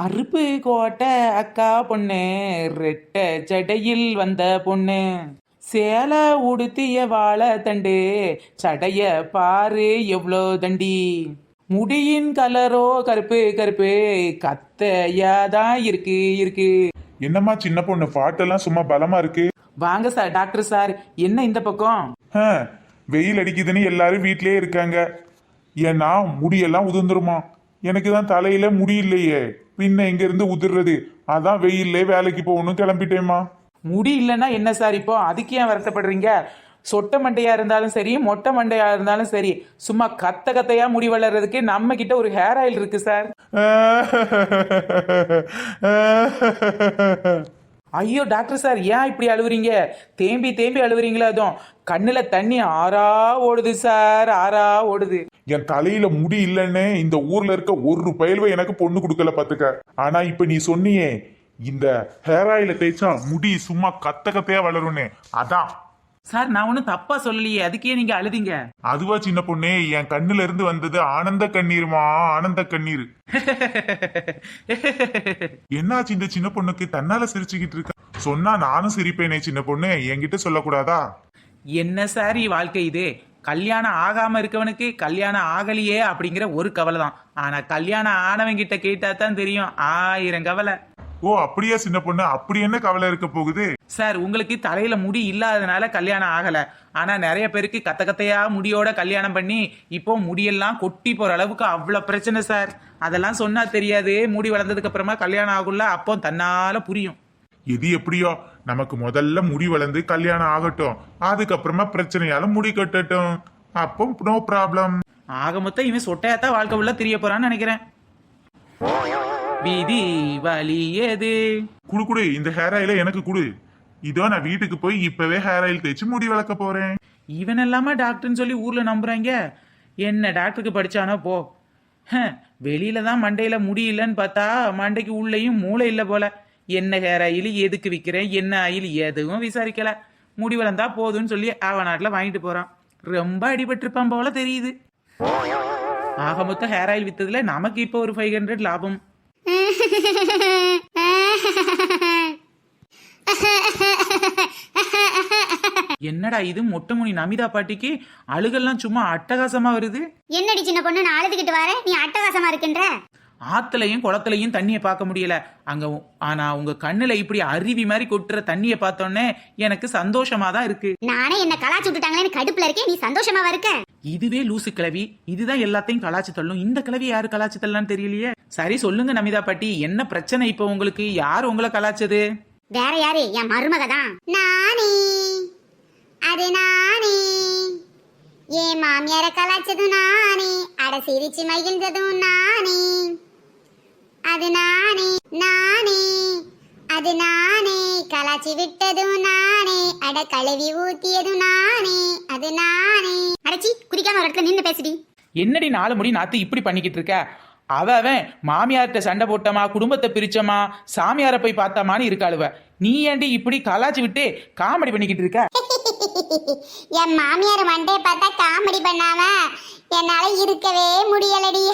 அருப்பு கோட்டை அக்கா பொண்ணு ரெட்ட ஜடையில் வந்த பொண்ணு சேலை உடுத்திய வாழை தண்டு சடைய பாரு எவ்வளோ தண்டி முடியின் கலரோ கருப்பு கருப்பு கத்தையாதான் இருக்கு இருக்கு. என்னம்மா சின்ன பொண்ணு பாட்டெல்லாம் சும்மா பலமா இருக்கு. வாங்க சார் டாக்டர் சார், என்ன இந்த பக்கம்? வெயில் அடிக்குதுன்னு எல்லாரும் வீட்லயே இருக்காங்க. ஏன்னா முடியெல்லாம் உதிர்ந்துருமா. எனக்கு தான் தலையில முடி இல்லையே, பின்ன எங்க இருந்து உதிர்றது? அதான் வெயில்ல வேலைக்கு போகணும் கிளம்பிட்டேம்மா. முடி இல்லைன்னா என்ன சார் இப்போ அதுக்கு ஏன் வருத்தப்படுறீங்க? சொட்ட மண்டையா இருந்தாலும் சரி மொட்டை மண்டையா இருந்தாலும் சரி, சும்மா கத்த கத்தையா முடி வளர்றதுக்கு நம்ம கிட்ட ஒரு ஹேர் ஆயில் இருக்கு சார். ஐயோ டாக்டர் சார், ஏன் இப்படி அழுவுறீங்க? தேம்பி தேம்பி அழுவுறீங்களா? அதுவும் கண்ணுல தண்ணி ஆறா ஓடுது சார், ஆறா ஓடுது. என் தலையில முடி இல்லைன்னு இந்த ஊர்ல இருக்க ஒரு பயல்வை எனக்கு பொண்ணு கொடுக்கல பாத்துக்க. ஆனா இப்ப நீ சொன்னியே இந்த ஹேர் ஆயில தேய்ச்சா முடி சும்மா கத்த கத்தையா வளரும்னு, அதான் சார் நான் ஒன்னும் தப்பா சொல்லலையே, அதுக்கே நீங்க அழுதிங்க. அதுவா சின்ன பொண்ணே, என் கண்ணுல இருந்து வந்தது ஆனந்த கண்ணீருமா, ஆனந்த கண்ணீர். என்னாச்சு இந்த சின்ன பொண்ணுக்கு? தன்னால சிரிச்சுக்கிட்டு இருக்க. சொன்னா நானும் சிரிப்பேனே சின்ன பொண்ணு, என்கிட்ட சொல்லக்கூடாதா? என்ன சார் வாழ்க்கை இது? கல்யாணம் ஆகாம இருக்கவனுக்கு கல்யாணம் ஆகலையே அப்படிங்கிற ஒரு கவலை தான். ஆனா கல்யாணம் ஆனவங்கிட்ட கேட்டா தான் தெரியும் 1000 கவலை. ஓ அப்படியா சின்ன பொண்ணு, அப்படி என்ன கவலை இருக்க போகுது? சார் உங்களுக்கு தலையில முடி இல்லாதனால கல்யாணம் ஆகல. ஆனா நிறைய பேருக்கு கத்த கத்தையா முடியோட கல்யாணம் பண்ணி இப்போ முடியெல்லாம் கொட்டி போற அளவுக்கு அவ்வளவு பிரச்சனை சார். அதெல்லாம் சொன்னா தெரியாது, முடி வளர்ந்ததுக்கு அப்புறமா கல்யாணம் ஆகும்ல, அப்போ தன்னால புரியும். எது எப்படியோ நமக்கு முதல்ல முடி வளர்ந்து கல்யாணம் ஆகட்டும், அதுக்கப்புறமா பிரச்சனையால முடி கட்டட்டும், அப்போ நோ ப்ராப்ளம். ஆக மொத்தம் இவன் சொட்டையாத்தான் வாழ்க்கை உள்ள தெரிய போறான்னு நினைக்கிறேன். விதி வலியது. குடு குடு, இந்த ஹேர் ஆயில எனக்கு குடு. இதோ நான் வீட்டுக்கு போய் இப்பவே ஹேர் ஆயில் தேய்ச்சி முடி வளர்க்க போறேன். இவன் எல்லாமா டாக்டர்னு சொல்லி ஊர்ல நம்புறாங்க. என்ன டாக்டருக்கு படிச்சானோ போ. வெளியில தான் மண்டையில முடி இல்லைன்னு பார்த்தா மண்டைக்கு உள்ளேயும் மூளை இல்லை போல. என்ன ஹேர் ஆயில் எதுக்கு விற்கிறேன், என்ன ஆயில் எதுவும் விசாரிக்கல. முடி வளர்ந்தா போதும்னு சொல்லி அவனாட்டில் வாங்கிட்டு போறான். ரொம்ப அடிபட்டிருப்பான் போல தெரியுது. ஆக மொத்தம் ஹேர் ஆயில் வித்ததுல நமக்கு இப்போ ஒரு 500 லாபம். என்னடா இது? மொட்டைமுனி நமிதா பாட்டிக்கு அழுகெல்லாம் சும்மா அட்டகாசமா வருது. என்னடி சின்ன பொண்ணு, நான் அழுதுகிட்டு வர நீ அட்டகாசமா இருக்குன்ற? ஆத்துலையும் குளத்துலையும் தண்ணியை பார்க்க முடியல அங்க. ஆனா உங்க கண்ணுல இப்படி அருவி மாதிரி கொட்டுற தண்ணியை பார்த்தோன்னே எனக்கு சந்தோஷமா தான் இருக்கு. நானே என்ன கலாச்சு விட்டுட்டாங்களேன்னு கடுப்புல இருக்கேன், நீ சந்தோஷமாவா இருக்க? இதுவே லூசு கிளவி, இதுதான் எல்லாத்தையும் கலாச்சி தள்ளும். இந்த கிளவி யாரு கலாச்சி தள்ளலான்னு தெரியலையே. சரி சொல்லுங்க நமிதா பாட்டி, என்ன பிரச்சனை இப்போ உங்களுக்கு? யாரு உங்களை கலாச்சது? வேற யாரு? என் மருமக தான். நானே, அது நானே. என் மாமியார கலாச்சதும் நானே, அட சிரிச்சு மகிழ்ந்ததும் நானே. அது நானே, நானே, அது நானே. கலாச்சி விட்டதும் நானே, அட கழுவி ஊத்தியதும் நானே. அது நானே. அடச்சி, குதிக்காம ஒரு இடத்துல நின்று பேசுடி. என்னடி 4 முடி நாத்து இப்படி பண்ணிக்கிட்டு இருக்க? அவன் மாமியார்கிட்ட சண்டை போட்டமா, குடும்பத்தை பிரிச்சமா, சாமியார போய் பார்த்தாமான்னு இருக்காளுவ. நீ ஏண்டி இப்படி கலாச்சி விட்டு காமெடி பண்ணிக்கிட்டு இருக்க? என் மாமியார் மண்டைய பார்த்தா காமெடி பண்ணாம என்னால இருக்கவே முடியலடி.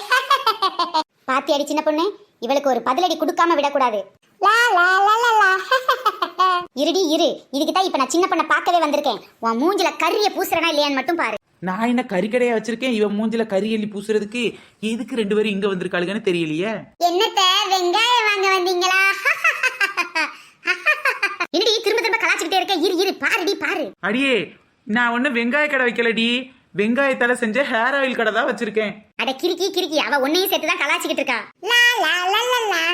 பாத்தி அடி சின்ன பொண்ணு, இவளுக்கு ஒரு பதிலடி கொடுக்காம விடக்கூடாது. இருடி இரு, இதுக்குதான் இப்ப நான் சின்ன பொண்ணை பார்க்கவே வந்திருக்கேன். உன் மூஞ்சில கரிய பூசுறனா இல்லையான்னு மட்டும் பாரு. நான் என்ன கறிக்கடையா வச்சிருக்கேன்? இவன் மூஞ்சில கறி எள்ளி பூசுறதுக்கு எதுக்கு 2 பேரும் இங்க வந்திருக்காளுங்கன்னு தெரியலையே. என்னத்த வெங்காயம் வாங்க வந்தீங்களா? என்னடி திரும்ப திரும்ப கலாச்சிக்கிட்டே இருக்க? இரு இரு, பாருடி பாரு. அடியே, நான் ஒண்ணு வெங்காய கடை வைக்கலடி, வெங்காயத்தால செஞ்ச ஹேர் ஆயில் கடை தான் வச்சிருக்கேன். அட கிறுக்கி கிறுக்கி, அவ உன்னையும் சேர்த்து தான் கலாச்சிக்கிட்டு இருக்கா. லா லா லா லா லா.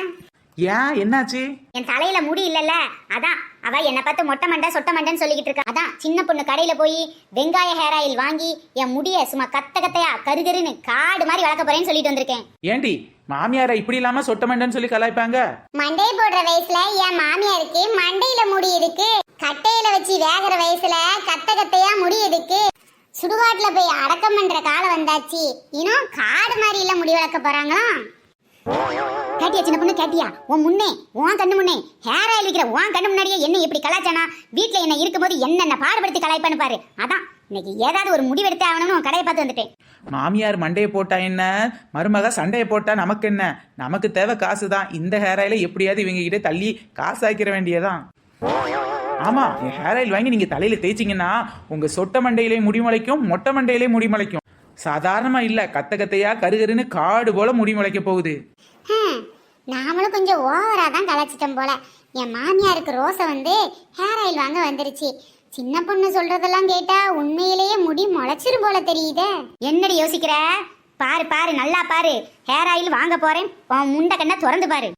ஏன் என்னாச்சு? என் தலையில முடி இல்லல்ல, அதான் அவ என்ன பார்த்து மொட்டை மண்டை சொட்ட மண்டைன்னு சொல்லிக்கிட்டு இருக்கா. அதான் சின்ன பொண்ணு கடையில போய் வெங்காய ஹேர் ஆயில் வாங்கி என் முடிய சும்மா கத்த கத்தையா கருகருன்னு காடு மாதிரி வளர்க்க போறேன்னு சொல்லிட்டு வந்திருக்கேன். ஏண்டி மாமியார இப்படி இல்லாம சொட்ட மண்டைன்னு சொல்லி கலாய்ப்பாங்க? மண்டை போடுற வயசுல என் மாமியாருக்கு மண்டையில முடி இருக்கு, கட்டையில வச்சு வேகிற வயசுல கத்த கத்தையா முடி இருக்கு. சுடுகாட்டுல போய் அடக்கம் பண்ற காலம் வந்தாச்சு, இன்னும் காடு மாதிரி இல்ல முடி வளர்க்க போறாங்களா? கேட்டியா சின்ன பொண்ணு, கேட்டியா? உன் முன்னே, உன் கண்ணு முன்னே ஹேர் ஆயில் இருக்கிற உன் கண்ணு முன்னாடியே என்ன இப்படி கலாச்சானா? வீட்டுல என்ன இருக்கும்போது என்னென்ன பாடுபடுத்தி கலாய்ப்பான்னு பாரு. அதான் இன்னைக்கு ஏதாவது ஒரு முடிவெடுத்து ஆகணும்னு உன் கடையை பார்த்து வந்துட்டேன். மாமியார் மண்டையை போட்டா என்ன, மருமக சண்டையை போட்டா நமக்கு என்ன? நமக்கு தேவை காசு தான். இந்த ஹேர் ஆயில எப்படியாவது இவங்க கிட்ட தள்ளி காசு ஆக்கிற வேண்டியதான். ஆமா, என் ஹேர் ஆயில் வாங்கி நீங்க தலையில தேய்ச்சிங்கன்னா உங்க சொட்ட மண்டையிலே முடி முளைக்கும், மொட்டை மண்டையிலே முடி முளைக்கும். சாதாரணமா இல்ல, கத்த கத்தையா கருகருன்னு காடு போல முடி முளைக்க போகுது. நாமளும் கொஞ்சம் ஓவரா தான் கலாச்சிட்டோம் போல. என் மாமியாருக்கு ரோசை வந்து ஹேர் ஆயில் வாங்க வந்துருச்சு. சின்ன பொண்ணு சொல்றதெல்லாம் கேட்டா உண்மையிலேயே முடி முளைச்சிரும் போல தெரியுதே. என்னடி யோசிக்கிற? பாரு பாரு, நல்லா பாரு. ஹேர் ஆயில் வாங்க போறேன், உன் முண்டை கண்ணை திறந்து பாரு.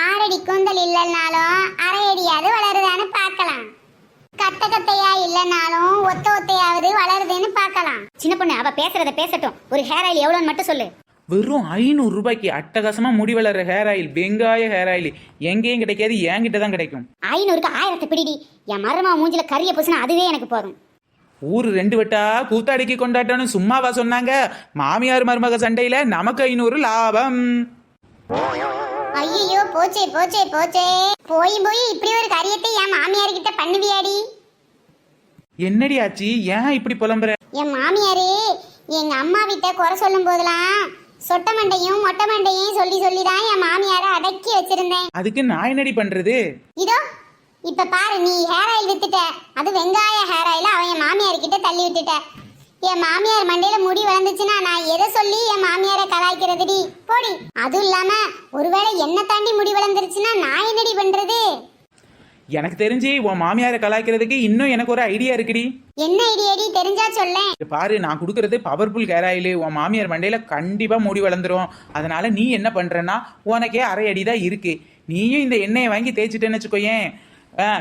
6 அடி கூந்தல் இல்லைன்னாலும் அரை அடியாவது வளருதான்னு பார்க்கலாம். கத்த கத்தையா இல்லைனாலும் ஒத்த ஒத்தையாவது வளருதுன்னு பார்க்கலாம். சின்ன பொண்ணு அவ பேசுறத பேசட்டும். ஒரு ஹேர் ஆயில் எவ்வளோன்னு மட்டும் சொல்லு. வெறும் 500 ரூபாய்க்கு அட்டகாசமா முடி வளர்ற ஹேர் ஆயில், வெங்காய ஹேர் ஆயில். எங்கேயும் கிடைக்காது, என்கிட்ட தான் கிடைக்கும். 500க்கு 1000 பிடிடி. என் மருமா மூஞ்சில கரிய பூசினா அதுவே எனக்கு போதும். ஊரு 2 வட்டா கூத்தாடிக்கு கொண்டாட்டம்னு சும்மாவா சொன்னாங்க? மாமியார் மருமக சண்டையில நமக்கு 500 லாபம். ஐயோ, போச்சே போச்சே போச்சே. போய் போய் இப்படி ஒரு காரியத்தை என் மாமியார் கிட்ட பண்ணுவியாடி? என்னடி ஆச்சு? ஏன் இப்படி புலம்புற? என் மாமியாரே எங்க அம்மா கிட்ட குறை சொல்லும் போதெல்லாம் சொட்ட மண்டையும் மொட்டை மண்டையும் சொல்லி சொல்லிதான் என் மாமியாரை அடக்கி வச்சிருந்தேன். அதுக்கு நான் என்னடி பண்றது? இதோ இப்ப பாரு, நீ ஹேர் ஆயில் வித்துட்ட. அது வெங்காய ஹேர் ஆயில அவன் என் மாமியார் கிட்ட தள்ளி விட்டுட்ட. என் மாமியார் மண்டையில முடி வளர்ந்துச்சுன்னா நான் எதை சொல்லி என் மாமியாரை கலாய்க்கிறதுடி? போடி. அதுவும் இல்லாம ஒருவேளை என்ன தாண்டி முடி வளர்ந்துருச்சுன்னா நான் என்னடி பண்றது? எனக்கு தெரிஞ்சு உன் மாமியாரை கலாய்க்கிறதுக்கு இன்னும் எனக்கு ஒரு ஐடியா இருக்குடி. என்ன ஐடியாடி? தெரிஞ்சா சொல்லேன். பாரு, நான் கொடுக்கறது பவர்ஃபுல் ஹேர் ஆயில். உன் மாமியார் மண்டையில கண்டிப்பா முடி வளர்ந்துரும். அதனால நீ என்ன பண்றன்னா, உனக்கே அரை அடி தான் இருக்கு. நீயும் இந்த எண்ணெயை வாங்கி தேய்ச்சிட்டேன்னு வச்சுக்கோயேன்,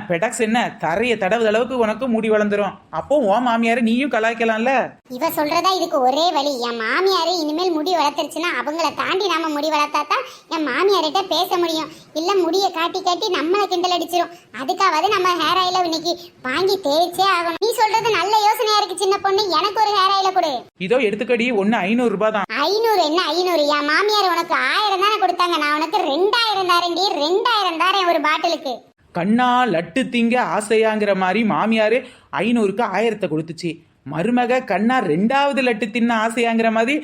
பெடாக்ஸ் என்ன தரைய தடவுத அளவுக்கு உனக்கு முடி வளர்ந்துரும். அப்போ உன் மாமியாரை நீயும் கலாய்க்கலாம்ல. இவ சொல்றதா இதுக்கு ஒரே வழி. என் மாமியாரு இனிமேல் முடி வளர்த்துருச்சுன்னா அவங்கள தாண்டி நாம முடி வளர்த்தாதான் என் மாமியார்கிட்ட பேச முடியும். இல்ல முடிய காட்டி காட்டி நம்மளை கிண்டல் அடிச்சிரும். அதுக்காவது நம்ம ஹேர் ஆயில இன்னைக்கு வாங்கி தேய்ச்சே ஆகணும். நீ சொல்றது நல்ல யோசனையா இருக்கு சின்ன பொண்ணு. எனக்கு ஒரு ஹேர் ஆயில கொடு. இதோ எடுத்துக்கடி. ஒன்னு 500 ரூபாய் தான். 500 என்ன 500? என் மாமியார் உனக்கு 1000 தானே கொடுத்தாங்க. நான் உனக்கு 2000 தாரேன்டி. 2000 தாரேன் ஒரு பாட்டிலுக்கு. கண்ணா லட்டு திங்க ஆசையாங்கிற மாதிரி மாமியாரு 500க்கு 1000 கொடுத்துச்சு. மருமக கண்ணா 2வது லட்டு தின்ன ஆசையாங்கிற மாதிரி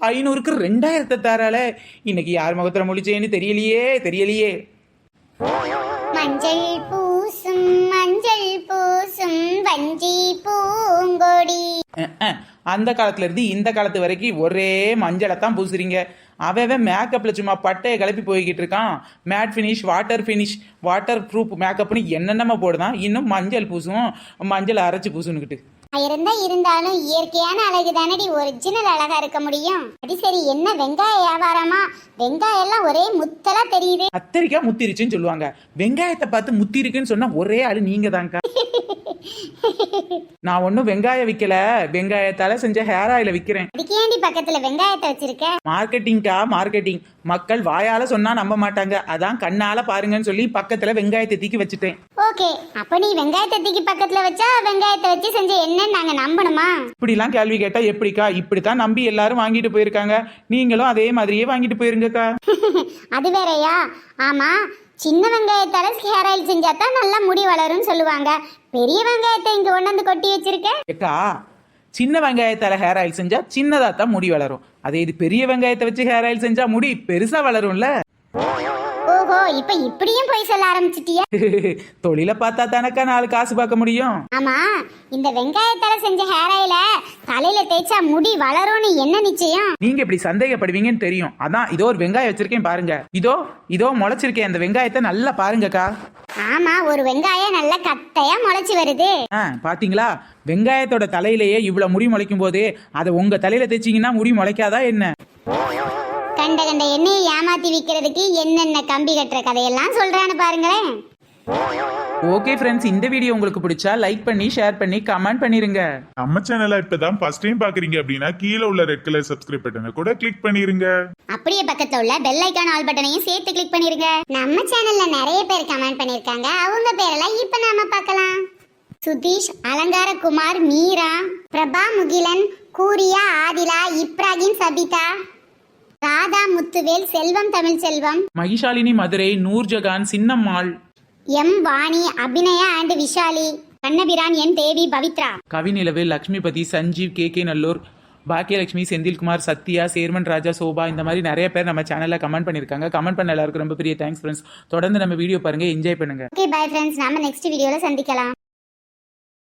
500க்கு 2000 தாரால. இன்னைக்கு யார் முகத்துல முழிச்சேன்னு தெரியலையே. மஞ்சள் பூசும் வஞ்சி பூங்கொடி. அந்த காலத்துல இருந்து இந்த காலத்து வரைக்கும் ஒரே மஞ்சளை தான் பூசுறீங்க. அவன் மேக்கப்ல சும்மா பட்டையை கிளப்பி போய்கிட்டு இருக்கான். மேட் ஃபினிஷ், வாட்டர் ப்ரூஃப் மேக்கப்னு என்னென்னமா போடுதான். இன்னும் மஞ்சள் பூசும், மஞ்சள் அரைச்சு பூசுன்னுக்கிட்டு இருந்தாலும் இயற்கையான அழகு தானடி ஒரிஜினல் அழகா இருக்க முடியும். அது சரி, என்ன வெங்காய வியாபாரமா? வெங்காயம் எல்லாம் ஒரே முத்தலா தெரியுது. கத்தரிக்காய் முத்திருச்சுன்னு சொல்லுவாங்க. வெங்காயத்தை பார்த்து முத்திருக்குன்னு சொன்னா ஒரே ஆளு நீங்க தாங்க. நான் ஒன்னும் வெங்காயம் விக்கல, வெங்காயத்தால செஞ்ச ஹேர் ஆயில விக்கிறேன். அதுக்கு ஏண்டி பக்கத்துல வெங்காயத்தை வச்சிருக்க? மார்க்கெட்டிங். மக்கள் வாயால சொன்னா நம்ப மாட்டாங்க, அதான் கண்ணால பாருங்கன்னு சொல்லி பக்கத்துல வெங்காயத்தை தூக்கி வச்சுட்டேன். ஓகே, அப்ப நீ வெங்காயத்தை தூக்கி பக்கத்துல வச்சா வெங்காயத்தை வச்சு செஞ்ச என்னன்னு நாங்க நம்பணுமா? இப்படி எல்லாம் கேள்வி கேட்டா எப்படிக்கா? இப்படித்தான் நம்பி எல்லாரும் வாங்கிட்டு போயிருக்காங்க. நீங்களும் அதே மாதிரியே வாங்கிட்டு போயிருங்கக்கா. அது வேறயா? ஆமா, சின்ன வெங்காயத்தால ஹேர் ஆயில் செஞ்சாதான் நல்லா முடி வளரும்னு சொல்லுவாங்க. பெரிய வெங்காயத்தை இங்க கொண்டாந்து கொட்டி வச்சிருக்க. ஏக்கா, சின்ன வெங்காயத்தால ஹேர் ஆயில் செஞ்சா சின்னதா தான் முடி வளரும். அதே இது பெரிய வெங்காயத்தை வச்சு ஹேர் ஆயில் செஞ்சா முடி பெருசா வளரும்ல. ஓஹோ, இப்ப இப்படியும் போய் சொல்ல ஆரம்பிச்சிட்டியா? தொழில பார்த்தா தானக்கா 4 காசு பார்க்க முடியும். ஆமா, இந்த வெங்காயத்தால செஞ்ச ஹேர் ஆயில தலையில தேய்ச்சா முடி வளரும்னு என்ன நிச்சயம்? நீங்க இப்படி சந்தேகப்படுவீங்கன்னு தெரியும். அதான் இதோ ஒரு வெங்காயம் வச்சிருக்கேன் பாருங்க. இதோ முளைச்சிருக்கேன். அந்த வெங்காயத்தை நல்லா பாருங்கக்கா. ஆமா, ஒரு வெங்காயம் நல்ல கட்டையா முளைச்சு வருது. பாத்தீங்களா? வெங்காயத்தோட தலையிலேயே இவ்வளவு முடி முளைக்கும் போது அதை உங்க தலையில தேய்ச்சிங்கன்னா முடி முளைக்காதா என்ன? கண்ட எண்ணெயை ஏமாத்தி விக்கிறதுக்கு என்னென்ன கம்பி கட்டுற கதையெல்லாம் சொல்றான்னு பாருங்களேன். ஓகே ஃப்ரெண்ட்ஸ், இந்த வீடியோ உங்களுக்கு பிடிச்சா லைக் பண்ணி, ஷேர் பண்ணி, கமெண்ட் பண்ணிருங்க. நம்ம சேனலை இப்பதான் ஃபர்ஸ்ட் டைம் பாக்குறீங்க அப்படின்னா கீழே உள்ள ரெட் கலர் சப்ஸ்கிரைப் பட்டனை கூட கிளிக் பண்ணிருங்க. அப்படியே பக்கத்துல உள்ள பெல் ஐகான் ஆல் பட்டனையும் சேர்த்து கிளிக் பண்ணிருங்க. நம்ம சேனல்ல நிறைய பேர் கமெண்ட் பண்ணிருக்காங்க. அவங்க பேரெல்லாம் இப்ப நாம பார்க்கலாம். Sudheesh, Alangarakumar, Meera, Prabha, Mugilan, Kooriya, Aadhila, Ibrahim, Sabitha, Radha, Muthuvel, Selvam, Tamil Selvam, Mahishalini, Madurai, Noorjahan, Chinnammal, M Vani, Abinaya and Vishali, Kannabiran N Devi Pavithra. Kavinilavu, Lakshmipathi, Sanjeev, K Nallur, Bakkiyalakshmi, Senthilkumar, Sathya, chairman Raja, Sobha, இந்த மாதிரி நிறைய பேர் நம்ம சேனலில் கமெண்ட் பண்ணியிருக்காங்க. கமெண்ட் பண்ண எல்லாருக்கும் ரொம்ப பெரிய தேங்க்ஸ் ஃப்ரெண்ட்ஸ். தொடர்ந்து நம்ம வீடியோ பாருங்க, என்ஜாய் பண்ணுங்க. ஓகே பை ஃப்ரெண்ட்ஸ், நாம நெக்ஸ்ட் வீடியோல சந்திக்கலாம்.